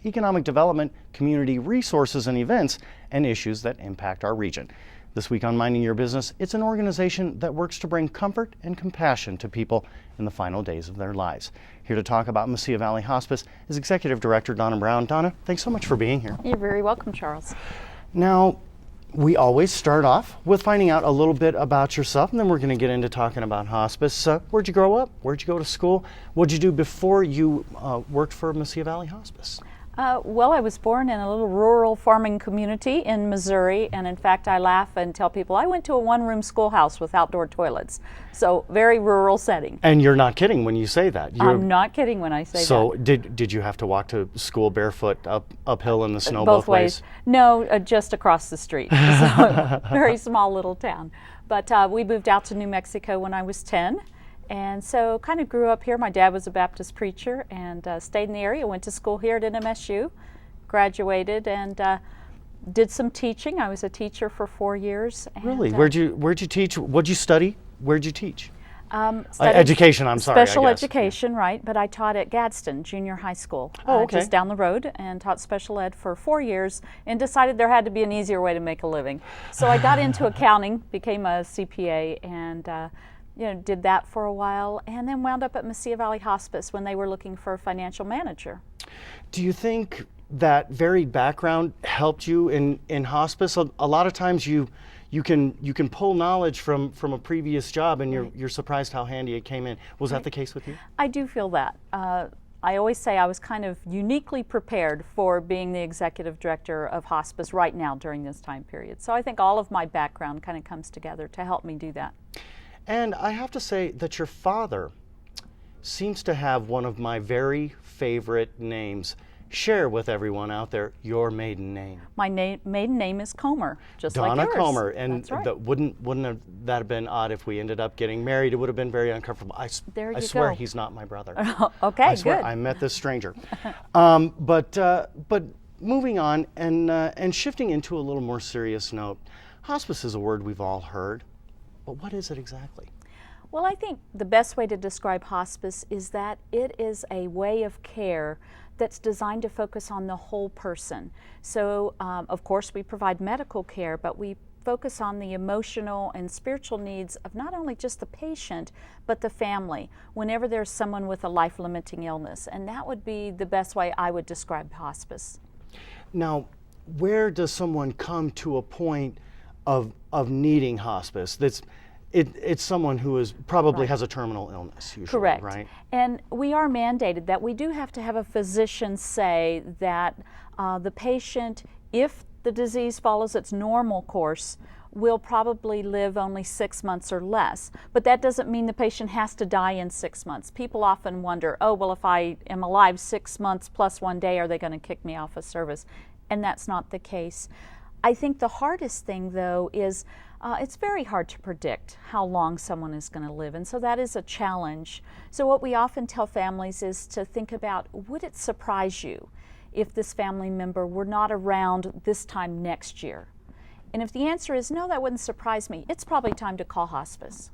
economic development, community resources and events, and issues that impact our region. This week on Minding Your Business, it's an organization that works to bring comfort and compassion to people in the final days of their lives. Here to talk about Mesilla Valley Hospice is Executive Director Donna Brown. Donna, thanks so much for being here. You're very welcome, Charles. Now, we always start off with finding out a little bit about yourself, and then we're going to get into talking about hospice. Where'd you grow up? Where'd you go to school? What'd you do before you worked for Mesilla Valley Hospice? Well, I was born in a little rural farming community in Missouri, and in fact, I laugh and tell people I went to a one-room schoolhouse with outdoor toilets. So, very rural setting. And you're not kidding when you say that. I'm not kidding when I say that. So, did you have to walk to school barefoot uphill in the snow both ways? No, just across the street. So, very small little town. But we moved out to New Mexico when I was 10. And so kind of grew up here. My dad was a Baptist preacher and stayed in the area, went to school here at NMSU, graduated and did some teaching. I was a teacher for 4 years. And, really? Where'd you teach? What'd you study? Where'd you teach? Education, I'm sorry. Special education, right, but I taught at Gadsden Junior High School, just down the road, and taught special ed for 4 years and decided there had to be an easier way to make a living. So I got into accounting, became a CPA, and did that for a while, and then wound up at Mesilla Valley Hospice when they were looking for a financial manager. Do you think that varied background helped you in hospice? A lot of times you can pull knowledge from a previous job, and you're surprised how handy it came in. Was that the case with you? I do feel that. I always say I was kind of uniquely prepared for being the executive director of hospice right now during this time period. So I think all of my background kind of comes together to help me do that. And I have to say that your father seems to have one of my very favorite names. Share with everyone out there your maiden name. My maiden name is Comer, just Donna like yours. Comer, and that's right. wouldn't that have been odd if we ended up getting married? It would have been very uncomfortable. I swear he's not my brother. Okay, I swear good. I met this stranger. But moving on and shifting into a little more serious note, hospice is a word we've all heard. But what is it exactly? Well, I think the best way to describe hospice is that it is a way of care that's designed to focus on the whole person. So, of course, we provide medical care, but we focus on the emotional and spiritual needs of not only just the patient, but the family, whenever there's someone with a life-limiting illness. And that would be the best way I would describe hospice. Now, where does someone come to a point of needing hospice? It's someone who is probably has a terminal illness usually. Correct. Right? And we are mandated that we do have to have a physician say that the patient, if the disease follows its normal course, will probably live only 6 months or less. But that doesn't mean the patient has to die in 6 months. People often wonder, oh, well, if I am alive 6 months plus 1 day, are they going to kick me off of service? And that's not the case. I think the hardest thing, though, is it's very hard to predict how long someone is going to live, and so that is a challenge. So what we often tell families is to think about, would it surprise you if this family member were not around this time next year? And if the answer is no, that wouldn't surprise me, it's probably time to call hospice.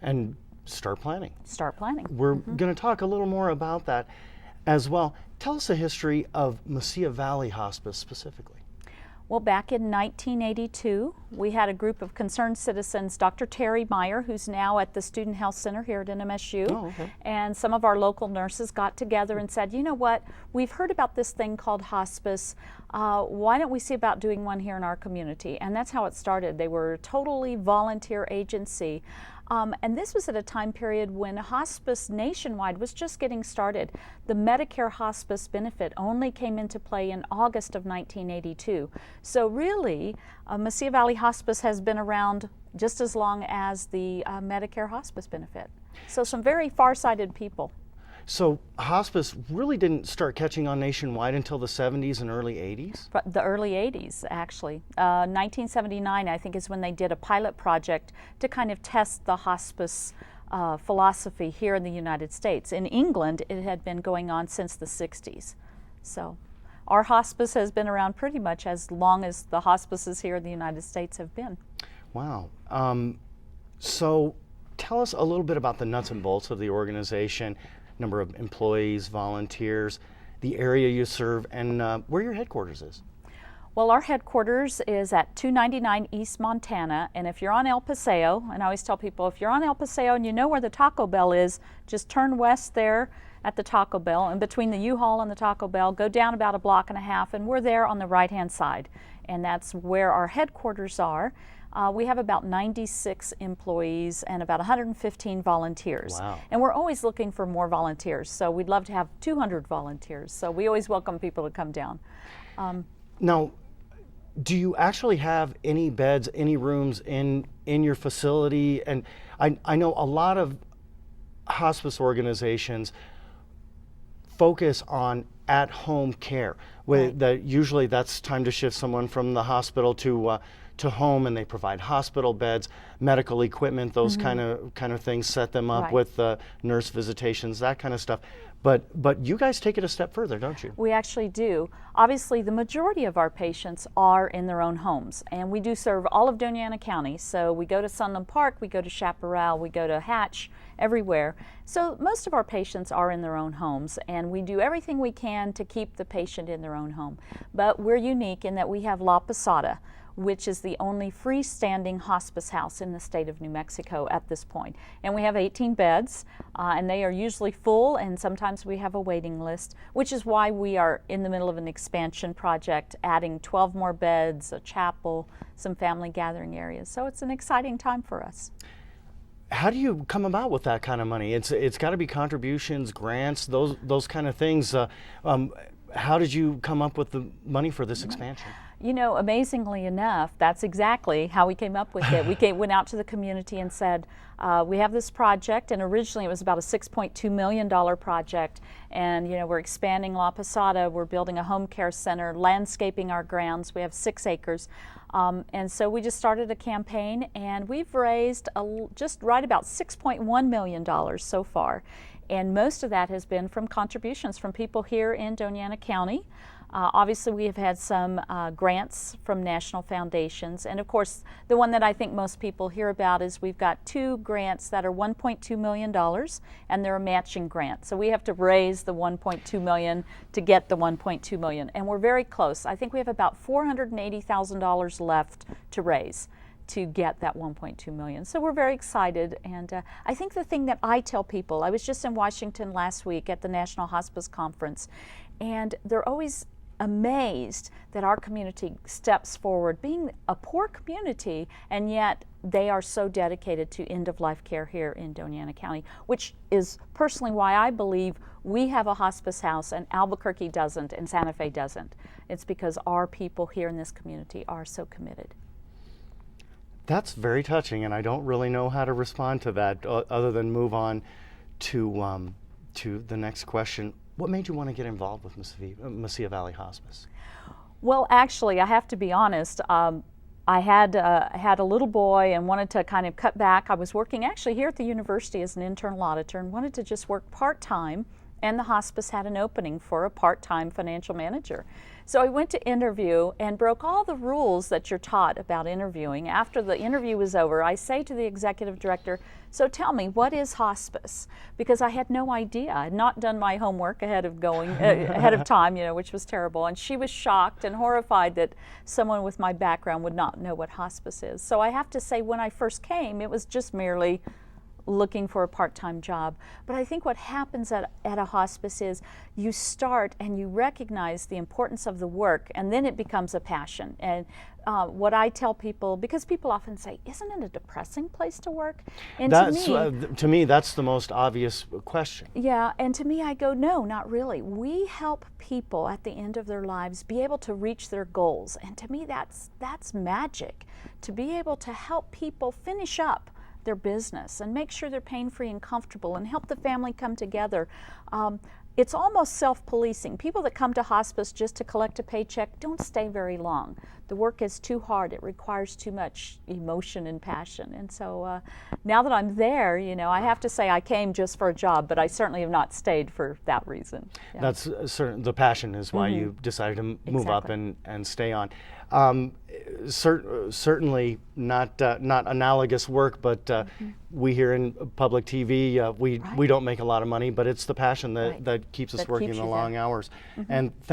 And start planning. Start planning. We're going to talk a little more about that as well. Tell us the history of Mesilla Valley Hospice specifically. Well, back in 1982, we had a group of concerned citizens, Dr. Terry Meyer, who's now at the Student Health Center here at NMSU, and some of our local nurses got together and said, you know what, we've heard about this thing called hospice. Why don't we see about doing one here in our community? And that's how it started. They were a totally volunteer agency. And this was at a time period when hospice nationwide was just getting started. The Medicare hospice benefit only came into play in August of 1982. So really, Mesilla Valley Hospice has been around just as long as the Medicare hospice benefit. So some very far-sighted people. So hospice really didn't start catching on nationwide until the 70s and early 80s? The early 80s, actually. 1979, I think, is when they did a pilot project to kind of test the hospice philosophy here in the United States. In England, it had been going on since the 60s. So our hospice has been around pretty much as long as the hospices here in the United States have been. Wow. So tell us a little bit about the nuts and bolts of the organization, number of employees, volunteers, the area you serve, and where your headquarters is. Well, our headquarters is at 299 East Montana, and if you're on El Paseo, and I always tell people, if you're on El Paseo and you know where the Taco Bell is, just turn west there at the Taco Bell, and between the U-Haul and the Taco Bell, go down about a block and a half, and we're there on the right-hand side, and that's where our headquarters are. We have about 96 employees and about 115 volunteers. Wow. And we're always looking for more volunteers, so we'd love to have 200 volunteers, so we always welcome people to come down. Now, do you actually have any beds, any rooms in your facility? And I know a lot of hospice organizations focus on at-home care. Right. Usually that's time to shift someone from the hospital to home, and they provide hospital beds, medical equipment, those kind of things, set them up Right. with nurse visitations, that kind of stuff. But you guys take it a step further, don't you? We actually do. Obviously, the majority of our patients are in their own homes, and we do serve all of Doña Ana County. So we go to Sunland Park, we go to Chaparral, we go to Hatch, everywhere. So most of our patients are in their own homes, and we do everything we can to keep the patient in their own home. But we're unique in that we have La Posada, which is the only freestanding hospice house in the state of New Mexico at this point. And we have 18 beds, and they are usually full, and sometimes we have a waiting list, which is why we are in the middle of an expansion project, adding 12 more beds, a chapel, some family gathering areas. So it's an exciting time for us. How do you come about with that kind of money? It's got to be contributions, grants, those kind of things. How did you come up with the money for this expansion? You know, amazingly enough, that's exactly how we came up with it. We went out to the community and said, we have this project, and originally it was about a $6.2 million project, and you know, we're expanding La Posada, we're building a home care center, landscaping our grounds, we have 6 acres, and so we just started a campaign, and we've raised just right about $6.1 million so far, and most of that has been from contributions from people here in Doña Ana County. Obviously, we have had some grants from national foundations, and of course, the one that I think most people hear about is we've got 2 grants that are $1.2 million, and they're a matching grant. So we have to raise the $1.2 million to get the $1.2 million, and we're very close. I think we have about $480,000 left to raise to get that $1.2 million. So we're very excited, and I think the thing that I tell people, I was just in Washington last week at the National Hospice Conference, and they're always amazed that our community steps forward, being a poor community, and yet they are so dedicated to end-of-life care here in Doña Ana County, which is personally why I believe we have a hospice house and Albuquerque doesn't and Santa Fe doesn't. It's because our people here in this community are so committed. That's very touching, and I don't really know how to respond to that other than move on to the next question. What made you want to get involved with Mesilla Valley Hospice? Well, actually, I have to be honest. I had a little boy and wanted to kind of cut back. I was working actually here at the university as an internal auditor and wanted to just work part-time, and the hospice had an opening for a part-time financial manager. So I went to interview and broke all the rules that you're taught about interviewing. After the interview was over, I say to the executive director, so tell me, what is hospice? Because I had no idea. I had not done my homework ahead of time, you know, which was terrible. And she was shocked and horrified that someone with my background would not know what hospice is. So I have to say, when I first came, it was just merely looking for a part-time job. But I think what happens at a hospice is you start and you recognize the importance of the work, and then it becomes a passion. And what I tell people, because people often say, isn't it a depressing place to work? And to me, that's the most obvious question. Yeah, and to me I go, no, not really. We help people at the end of their lives be able to reach their goals. And to me that's magic, to be able to help people finish up their business and make sure they're pain-free and comfortable and help the family come together. It's almost self-policing. People that come to hospice just to collect a paycheck don't stay very long. The work is too hard. It requires too much emotion and passion. And so now that I'm there, you know, I have to say I came just for a job, but I certainly have not stayed for that reason. Yeah. That's certain. The passion is why you decided to move up Exactly. and stay on. certainly not analogous work, but we here in public TV, we don't make a lot of money, but it's the passion that keeps us That working keeps the you long there. hours. And thank